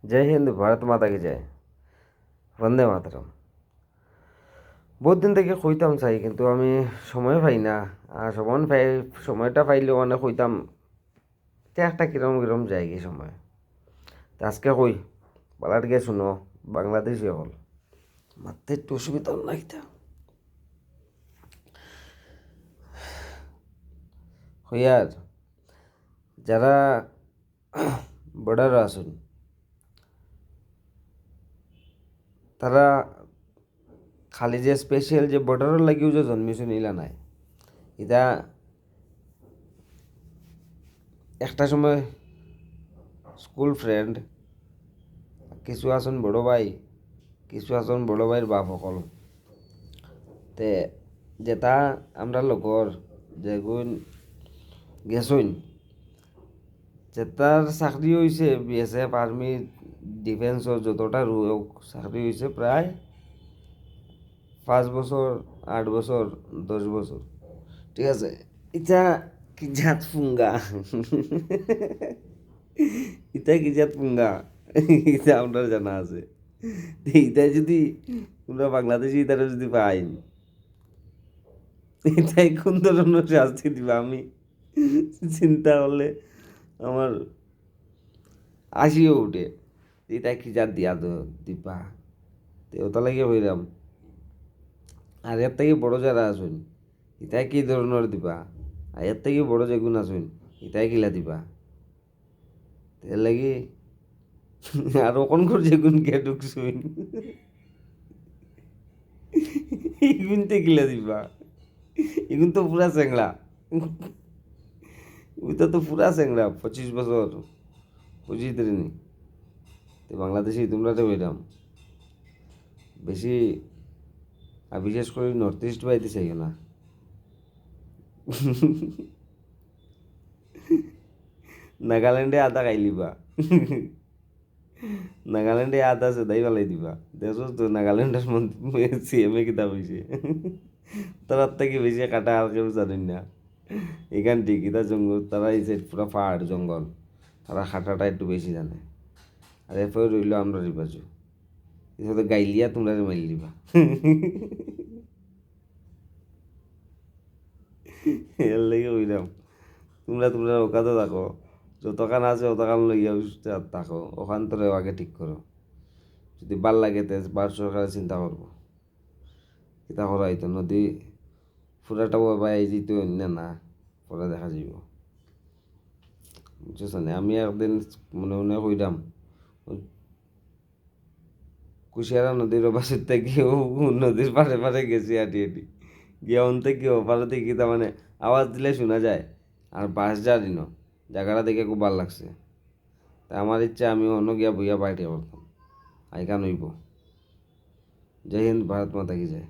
জয় হিন্দ, ভারত মাতা কি জয়, বন্দে মাতরম। বহুত দিন থেকে কইতাম চাই, কিন্তু আমি সময় পাই না। আর সময়টা পাইলেও মানে কইতাম একটা কিরম কিরম যায় কি সময়। তা আজকে কই বালাট গিয়ে শুনো, বাংলাদেশি হল মারতে একটু অসুবিধা নাই। হইয়ার যারা বর্ডার আসুন, তারা খালি যে স্পেশাল যে বর্ডারের লাগিও যে জন্মিছুন ইলা নাই। ইতা একটা সময় স্কুল ফ্রেন্ড, কিছু আছেন বড় ভাই, কিছু আছেন বড় ভাইয়ের বাপ সকল। তে যেটা আমরা লগর যেগুন গেছইন, যেটার চাকরি হয়েছে BSF আর্মি ডিফেন্সর যতটা রোগ চাকরি হয়েছে প্রায় 5 বছর, 8 বছর, 10 বছর, ঠিক আছে। ইটা কি জাত ফুঙ্গা, ইটা কি জাত ফুঙ্গা, ইটা আপনার জানা আছে। ইটা যদি তোমরা বাংলাদেশি ইতারা যদি পাইন, এটাই কোন ধরনের শাস্তি দিবা আমি চিন্তা করলে আমার হাসিও উঠে। এটা কি যা দিয়া দিবা, ওটা লাগে হইলাম। আর এর থেকে বড় যারা আসুন, ইটাই কি ধরনের দিবা। আর এর থেকে বড় যেগুন আসুন, ইটাই কিলা দিবা। এর লাগি আর ওখান করে যেগুন কে ঢুকছুন, ইগুনতে কিলা দিবা। ইগুন তো পুরা চেংড়া, ওইটা তো পুরা চেংড়া, 25 বছর বুঝিয়ে দিনি। তো বাংলাদেশি তোমরা তো ওইরাম বেশি। আর বিশেষ করে নর্থ ইস্ট বাইতে চাইও না। নাগাল্যান্ডে আদা খাই লিবা, নাগাল্যান্ডে আদা আছে দাই ফেলাই দিবা। দেখো তো নাগাল্যান্ডের CM কিতাব হয়েছে, তার থেকে বেশি কাটা আর কেউ জানেন না। এখান ঠিক এটা জঙ্গল, তারা এই সাইড পুরো পাহাড় জঙ্গল, তারা খাটাটা একটু বেশি জানে। আর এরপরে রইল আমরা রিবাজু, এসব গাইলিয়া তোমরা মাইল দিবা। এর লেগে ওইরাম তোমরা ওখানে থাকো, যতখান আছে অতখান লইয়া থাকো, ওখান তোরে আগে ঠিক করো। যদি ভাল লাগে তে ভারত সরকার চিন্তা করবো কিতা করা হইতো। নদী পুরাটা বাই যেত অন্য না, পরে দেখা যাব, বুঝছো না। আমি একদিন মনে মনে কইরাম কুশিয়ারা নদীর পাশের থেকেও নদীর পারে পারে গেছি হাঁটি হাঁটি গিয়া অন্তে কি ওপারে দেখি, তার মানে আওয়াজ দিলে শোনা যায়। আর বাস জানি না, জায়গাটা দেখে খুব ভালো লাগছে। তা আমার ইচ্ছা আমি অন্য গিয়া বইয়া বাইরে করতাম, আইকান হইব। জয় হিন্দ, ভারত মাতা কি জয়।